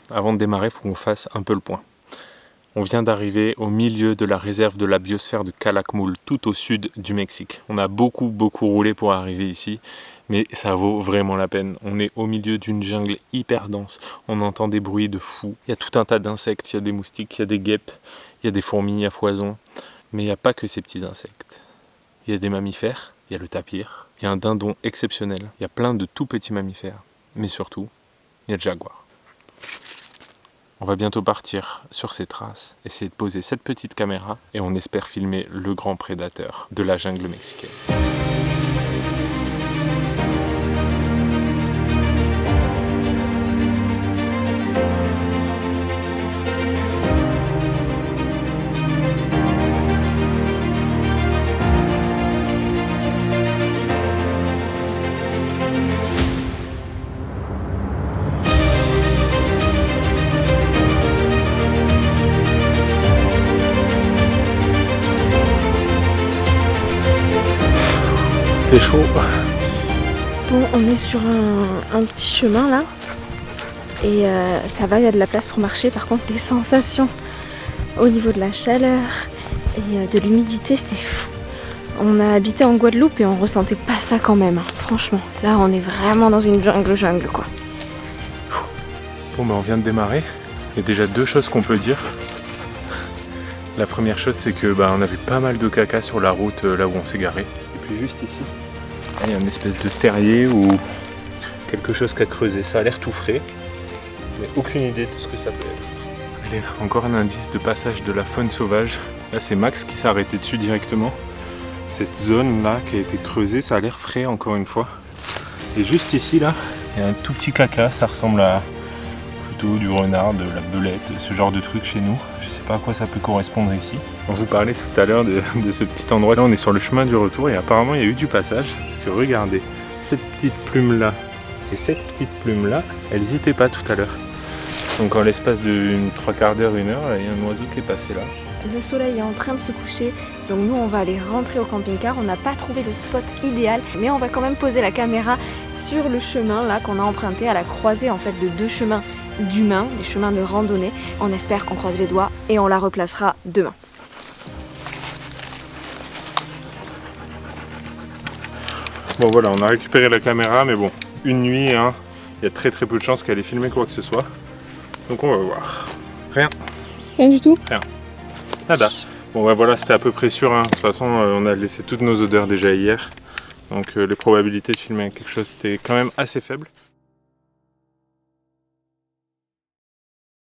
avant de démarrer, il faut qu'on fasse un peu le point. On vient d'arriver au milieu de la réserve de la biosphère de Calakmul, tout au sud du Mexique. On a beaucoup roulé pour arriver ici, mais ça vaut vraiment la peine. On est au milieu d'une jungle hyper dense, on entend des bruits de fou. Il y a tout un tas d'insectes, il y a des moustiques, il y a des guêpes, il y a des fourmis à foison. Mais il n'y a pas que ces petits insectes. Il y a des mammifères, il y a le tapir, il y a un dindon exceptionnel, il y a plein de tout petits mammifères, mais surtout, il y a le jaguar. On va bientôt partir sur ces traces, essayer de poser cette petite caméra et on espère filmer le grand prédateur de la jungle mexicaine. C'est chaud. Bon, on est sur un petit chemin là. Et ça va, il y a de la place pour marcher. Par contre, les sensations au niveau de la chaleur et de l'humidité, c'est fou. On a habité en Guadeloupe et on ressentait pas ça quand même. Franchement, là, on est vraiment dans une jungle quoi. Bon, ben on vient de démarrer. Il y a déjà deux choses qu'on peut dire. La première chose, c'est que on a vu pas mal de caca sur la route là où on s'est garé. Et puis juste ici, il y a une espèce de terrier ou quelque chose qu'a creusé. Ça a l'air tout frais, mais aucune idée de ce que ça peut être. Allez, encore un indice de passage de la faune sauvage. Là, c'est Max qui s'est arrêté dessus directement. Cette zone là qui a été creusée, ça a l'air frais encore une fois. Et juste ici là, il y a un tout petit caca, ça ressemble à plutôt du renard, de la belette, ce genre de truc chez nous. Je sais pas à quoi ça peut correspondre ici. On vous parlait tout à l'heure de ce petit endroit. Là, on est sur le chemin du retour et apparemment il y a eu du passage. Parce que regardez, cette petite plume là et cette petite plume là, elles n'y étaient pas tout à l'heure. Donc en l'espace d'une 3/4 d'heure, 1 heure, il y a un oiseau qui est passé là. Le soleil est en train de se coucher, donc nous on va aller rentrer au camping-car. On n'a pas trouvé le spot idéal, mais on va quand même poser la caméra sur le chemin là qu'on a emprunté à la croisée en fait de deux chemins d'humains, des chemins de randonnée. On espère qu'on croise les doigts et on la replacera demain. Bon voilà, on a récupéré la caméra, mais bon, une nuit, hein, il y a très peu de chances qu'elle ait filmé quoi que ce soit. Donc on va voir. Rien. Rien du tout. Rien. Nada. Bon bah voilà, c'était à peu près sûr. Hein. De toute façon, on a laissé toutes nos odeurs déjà hier. Donc les probabilités de filmer quelque chose, c'était quand même assez faible.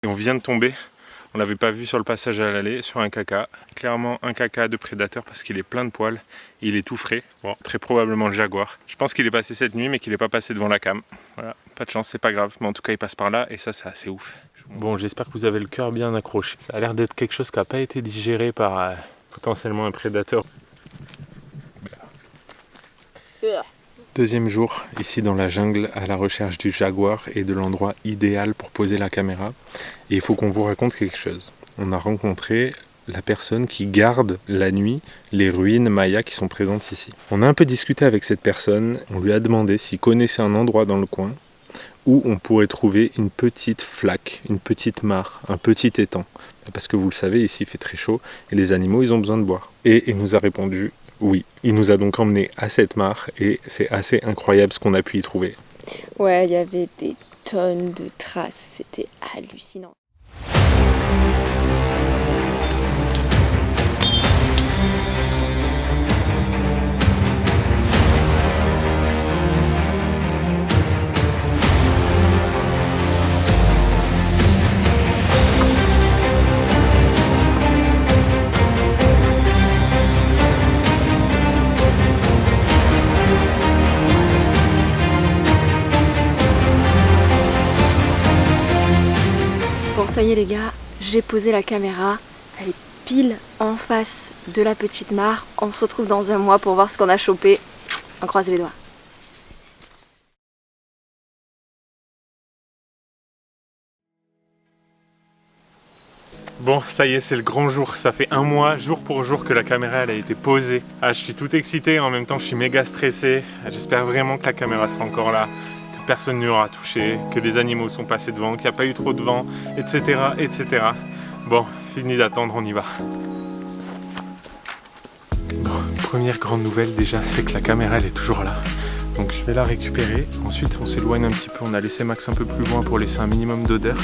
Et on vient de tomber. On l'avait pas vu sur le passage à l'aller, sur un caca. Clairement un caca de prédateur parce qu'il est plein de poils. Il est tout frais. Bon, très probablement le jaguar. Je pense qu'il est passé cette nuit mais qu'il n'est pas passé devant la cam. Voilà, pas de chance, c'est pas grave. Mais en tout cas, il passe par là et ça, c'est assez ouf. Bon, j'espère que vous avez le cœur bien accroché. Ça a l'air d'être quelque chose qui n'a pas été digéré par potentiellement un prédateur. Deuxième jour, ici dans la jungle, à la recherche du jaguar et de l'endroit idéal pour poser la caméra. Et il faut qu'on vous raconte quelque chose. On a rencontré la personne qui garde la nuit les ruines mayas qui sont présentes ici. On a un peu discuté avec cette personne, on lui a demandé s'il connaissait un endroit dans le coin où on pourrait trouver une petite flaque, une petite mare, un petit étang. Parce que vous le savez, ici il fait très chaud et les animaux ils ont besoin de boire. Et il nous a répondu oui. Il nous a donc emmené à cette mare et c'est assez incroyable ce qu'on a pu y trouver. Ouais, il y avait des tonnes de traces, c'était hallucinant. Bon, ça y est les gars, j'ai posé la caméra, elle est pile en face de la petite mare. On se retrouve dans un mois pour voir ce qu'on a chopé. On croise les doigts. Bon, ça y est, c'est le grand jour. Ça fait 1 mois, jour pour jour, que la caméra elle a été posée. Ah, je suis tout excité, en même temps je suis méga stressé. J'espère vraiment que la caméra sera encore là, que personne n'y aura touché, que les animaux sont passés devant, qu'il n'y a pas eu trop de vent, etc. etc. Bon, fini d'attendre, on y va. Bon, première grande nouvelle déjà, c'est que la caméra elle est toujours là. Donc je vais la récupérer. Ensuite on s'éloigne un petit peu, on a laissé Max un peu plus loin pour laisser un minimum d'odeur.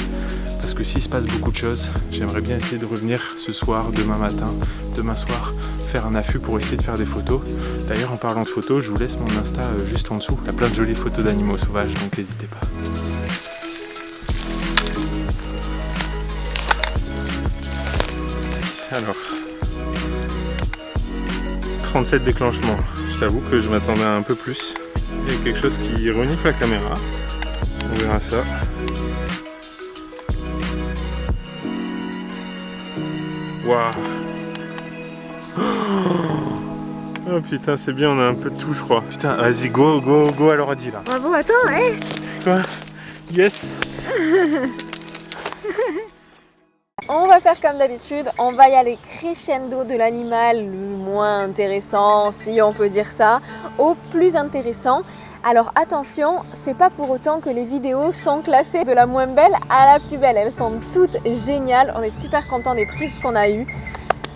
Parce que s'il se passe beaucoup de choses, j'aimerais bien essayer de revenir ce soir, demain matin, demain soir, faire un affût pour essayer de faire des photos. D'ailleurs en parlant de photos, je vous laisse mon Insta juste en dessous. Il y a plein de jolies photos d'animaux sauvages, donc n'hésitez pas. Alors, 37 déclenchements. Je t'avoue que je m'attendais à un peu plus. Il y a quelque chose qui renifle la caméra. On verra ça. Waouh! Oh putain, c'est bien, on a un peu de tout, je crois. Putain, vas-y, go à l'ordi là. Bravo, attends, hé! Quoi? Yes! On va faire comme d'habitude, on va y aller crescendo de l'animal le moins intéressant, si on peut dire ça, au plus intéressant. Alors attention, c'est pas pour autant que les vidéos sont classées de la moins belle à la plus belle. Elles sont toutes géniales, on est super content des prises qu'on a eues.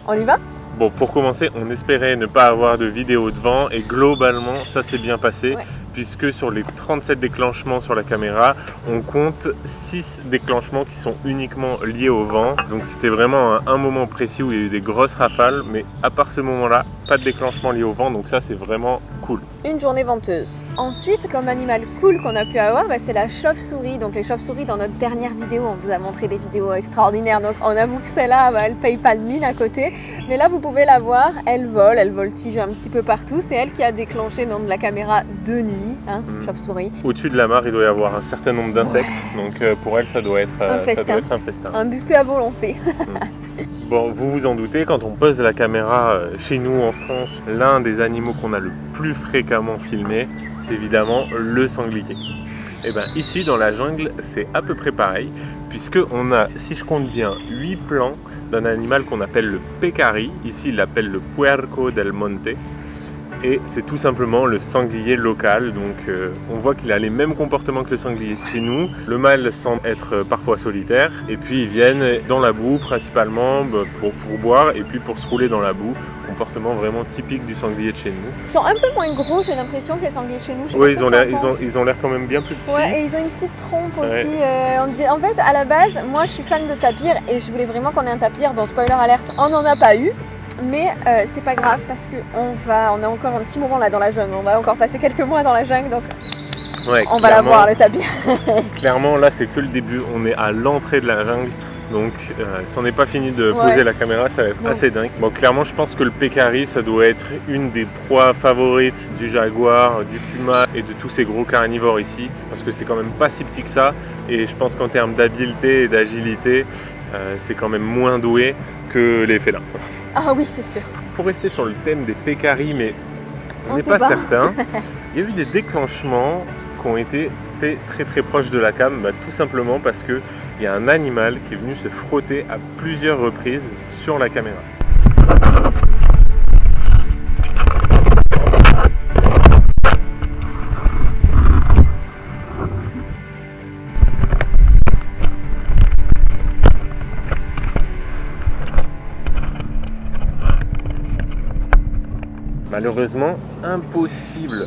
On y va ? Bon, pour commencer, on espérait ne pas avoir de vidéo de vent et globalement, ça s'est bien passé. Ouais. Puisque sur les 37 déclenchements sur la caméra, on compte 6 déclenchements qui sont uniquement liés au vent. Donc c'était vraiment un moment précis où il y a eu des grosses rafales, mais à part ce moment-là, pas de déclenchement lié au vent, donc ça c'est vraiment cool. Une journée venteuse. Ensuite, comme animal cool qu'on a pu avoir, c'est la chauve-souris. Donc les chauves-souris, dans notre dernière vidéo, on vous a montré des vidéos extraordinaires. Donc on avoue que celle-là, elle paye pas de mine à côté. Mais là, vous pouvez la voir, elle voltige un petit peu partout. C'est elle qui a déclenché de la caméra de nuit, chauve-souris. Au-dessus de la mare, il doit y avoir un certain nombre d'insectes. Ouais. Donc pour elle, ça doit être un festin. Un buffet à volonté. Bon, vous vous en doutez, quand on pose la caméra chez nous en France, l'un des animaux qu'on a le plus fréquemment filmé, c'est évidemment le sanglier. Et bien ici, dans la jungle, c'est à peu près pareil, puisqu'on a, si je compte bien, 8 plans d'un animal qu'on appelle le pécari. Ici, il l'appelle le puerco del monte. Et c'est tout simplement le sanglier local, donc on voit qu'il a les mêmes comportements que le sanglier de chez nous. Le mâle semble être parfois solitaire, et puis ils viennent dans la boue principalement pour boire et puis pour se rouler dans la boue. Comportement vraiment typique du sanglier de chez nous. Ils sont un peu moins gros, j'ai l'impression, que les sangliers de chez nous. Oui, ils ont l'air quand même bien plus petits. Ouais, et ils ont une petite trompe aussi. En fait, à la base, moi je suis fan de tapir et je voulais vraiment qu'on ait un tapir. Bon, spoiler alerte, on n'en a pas eu. Mais c'est pas grave parce qu'on a encore un petit moment là dans la jungle. On va encore passer quelques mois dans la jungle, donc ouais, on va la voir, le tapir. Clairement, là c'est que le début. On est à l'entrée de la jungle. Donc si on n'est pas fini de poser la caméra, ça va être assez dingue. Bon, clairement, je pense que le pécari, ça doit être une des proies favorites du jaguar, du puma et de tous ces gros carnivores ici. Parce que c'est quand même pas si petit que ça. Et je pense qu'en termes d'habileté et d'agilité, c'est quand même moins doué que les félins. Ah oui, c'est sûr. Pour rester sur le thème des pécaris, mais on n'est pas certain, il y a eu des déclenchements qui ont été faits très très proches de la cam, tout simplement parce qu'il y a un animal qui est venu se frotter à plusieurs reprises sur la caméra. Malheureusement, impossible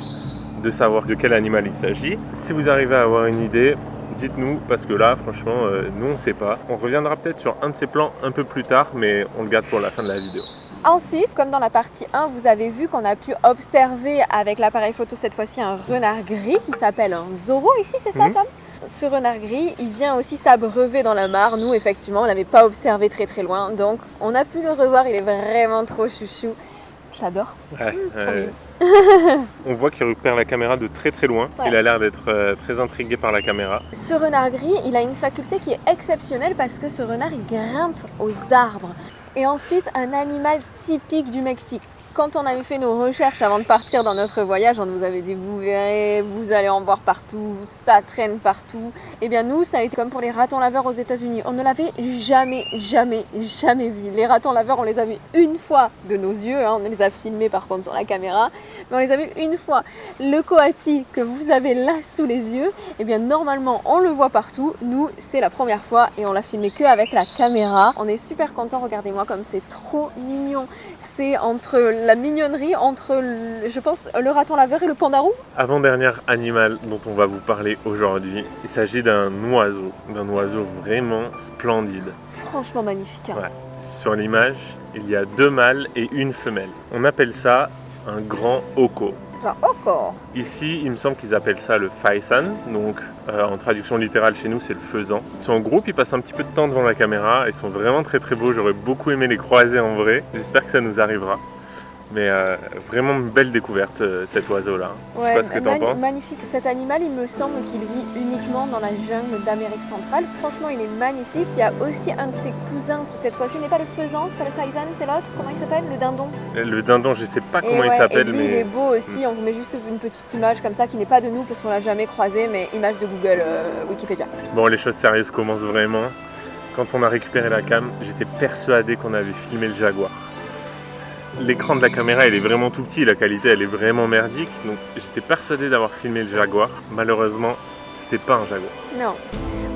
de savoir de quel animal il s'agit. Si vous arrivez à avoir une idée, dites-nous, parce que là, franchement, nous on ne sait pas. On reviendra peut-être sur un de ces plans un peu plus tard, mais on le garde pour la fin de la vidéo. Ensuite, comme dans la partie 1, vous avez vu qu'on a pu observer avec l'appareil photo cette fois-ci un renard gris qui s'appelle un Zorro ici, c'est ça Tom ? Ce renard gris, il vient aussi s'abreuver dans la mare. Nous, effectivement, on ne l'avait pas observé très très loin, donc on a pu le revoir, il est vraiment trop chouchou. J'adore. Ouais, on voit qu'il repère la caméra de très très loin. Ouais. Il a l'air d'être très intrigué par la caméra. Ce renard gris, il a une faculté qui est exceptionnelle parce que ce renard, il grimpe aux arbres. Et ensuite, un animal typique du Mexique. Quand on avait fait nos recherches avant de partir dans notre voyage, on nous avait dit vous verrez, vous allez en voir partout, ça traîne partout. Eh bien nous, ça a été comme pour les ratons laveurs aux États-Unis. On ne l'avait jamais vu. Les ratons laveurs, on les a vus une fois de nos yeux, hein. On les a filmés par contre sur la caméra, mais on les a vus une fois. Le coati que vous avez là sous les yeux, eh bien normalement on le voit partout. Nous, c'est la première fois et on l'a filmé que avec la caméra. On est super content, regardez-moi comme c'est trop mignon. C'est entre la mignonnerie entre, je pense, le raton laveur et le pandarou. Avant-dernier animal dont on va vous parler aujourd'hui, il s'agit d'un oiseau vraiment splendide. Franchement magnifique. Hein. Ouais. Sur l'image, il y a 2 mâles et une femelle. On appelle ça un grand oko. Genre oko. Ici, il me semble qu'ils appellent ça le faisan, donc en traduction littérale chez nous, c'est le faisan. Ils sont en groupe, ils passent un petit peu de temps devant la caméra, ils sont vraiment très beaux, j'aurais beaucoup aimé les croiser en vrai, j'espère que ça nous arrivera. Mais vraiment une belle découverte cet oiseau-là. Ouais, je sais pas ce que t'en penses. Magnifique. Cet animal, il me semble qu'il vit uniquement dans la jungle d'Amérique centrale. Franchement, il est magnifique. Il y a aussi un de ses cousins qui cette fois-ci n'est pas le faisan, c'est pas le faisan, c'est l'autre. Comment il s'appelle? Le dindon. Le dindon, je sais pas comment il s'appelle. Et lui, il est beau aussi. On vous met juste une petite image comme ça qui n'est pas de nous parce qu'on l'a jamais croisé, mais image de Google, Wikipédia. Bon, les choses sérieuses commencent vraiment. Quand on a récupéré la cam, j'étais persuadé qu'on avait filmé le jaguar. L'écran de la caméra il est vraiment tout petit, la qualité elle est vraiment merdique, donc j'étais persuadé d'avoir filmé le jaguar. Malheureusement, c'était pas un jaguar. Non.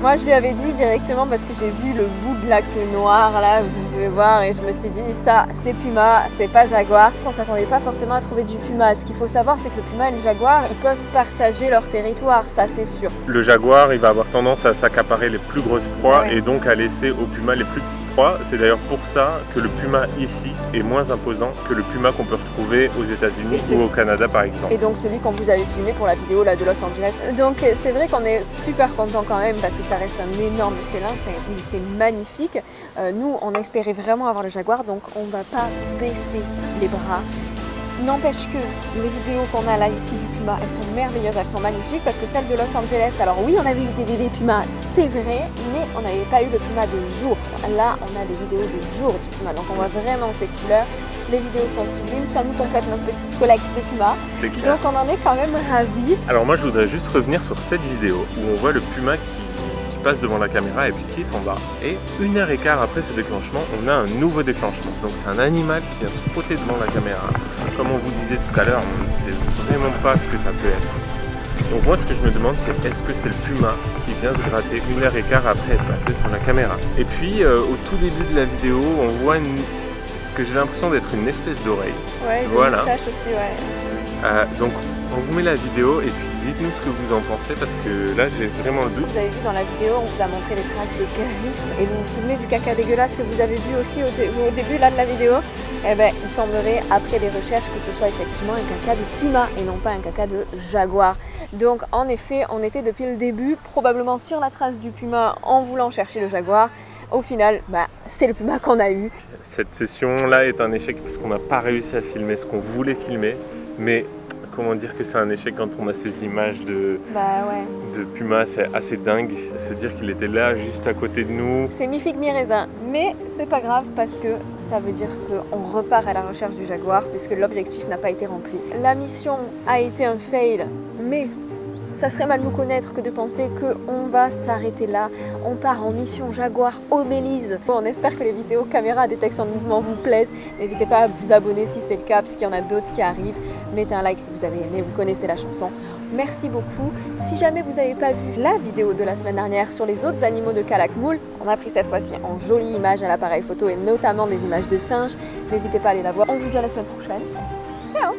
Moi je lui avais dit directement parce que j'ai vu le bout de la queue noire là, vous pouvez voir, et je me suis dit ça c'est puma, c'est pas jaguar. On s'attendait pas forcément à trouver du puma. Ce qu'il faut savoir c'est que le puma et le jaguar ils peuvent partager leur territoire, ça c'est sûr. Le jaguar il va avoir tendance à s'accaparer les plus grosses proies et donc à laisser au puma les plus petites proies. C'est d'ailleurs pour ça que le puma ici est moins imposant que le puma qu'on peut retrouver aux États-Unis ou au Canada par exemple. Et donc celui qu'on vous avait filmé pour la vidéo là, de Los Angeles. Donc c'est vrai qu'on est super content quand même parce que ça reste un énorme félin, c'est magnifique. Nous, on espérait vraiment avoir le jaguar, donc on ne va pas baisser les bras. N'empêche que les vidéos qu'on a là ici du puma, elles sont merveilleuses, elles sont magnifiques parce que celles de Los Angeles, alors oui, on avait eu des bébés pumas, c'est vrai, mais on n'avait pas eu le puma de jour. Là, on a des vidéos de jour du puma, donc on voit vraiment ces couleurs. Les vidéos sont sublimes, ça nous complète notre petite collecte de pumas. Donc on en est quand même ravis. Alors moi, je voudrais juste revenir sur cette vidéo où on voit le puma qui passe devant la caméra et puis qui s'en va. Et 1h15 après ce déclenchement, on a un nouveau déclenchement. Donc c'est un animal qui vient se frotter devant la caméra. Comme on vous disait tout à l'heure, on ne sait vraiment pas ce que ça peut être. Donc moi ce que je me demande c'est est-ce que c'est le puma qui vient se gratter 1h15 après être passé sur la caméra. Et puis au tout début de la vidéo, on voit ce que j'ai l'impression d'être une espèce d'oreille. Ouais, une moustache aussi, ouais. Donc on vous met la vidéo et puis dites-nous ce que vous en pensez parce que là j'ai vraiment le doute. Vous avez vu dans la vidéo, on vous a montré les traces de griffes et vous vous souvenez du caca dégueulasse que vous avez vu aussi au début là de la vidéo. Eh ben il semblerait après des recherches que ce soit effectivement un caca de puma et non pas un caca de jaguar. Donc en effet on était depuis le début probablement sur la trace du puma en voulant chercher le jaguar. Au final, c'est le puma qu'on a eu. Cette session-là est un échec parce qu'on n'a pas réussi à filmer ce qu'on voulait filmer. Mais comment dire que c'est un échec quand on a ces images de puma, c'est assez dingue. Se dire qu'il était là, juste à côté de nous. C'est mi-figue, mi-raisin. Mais c'est pas grave parce que ça veut dire qu'on repart à la recherche du jaguar puisque l'objectif n'a pas été rempli. La mission a été un fail, mais ça serait mal nous connaître que de penser qu'on va s'arrêter là. On part en mission jaguar au Belize. On espère que les vidéos caméra à détection de mouvement vous plaisent. N'hésitez pas à vous abonner si c'est le cas, puisqu'il y en a d'autres qui arrivent. Mettez un like si vous avez aimé, vous connaissez la chanson. Merci beaucoup. Si jamais vous n'avez pas vu la vidéo de la semaine dernière sur les autres animaux de Calakmul, on a pris cette fois-ci en jolies images à l'appareil photo et notamment des images de singes. N'hésitez pas à aller la voir. On vous dit à la semaine prochaine. Ciao!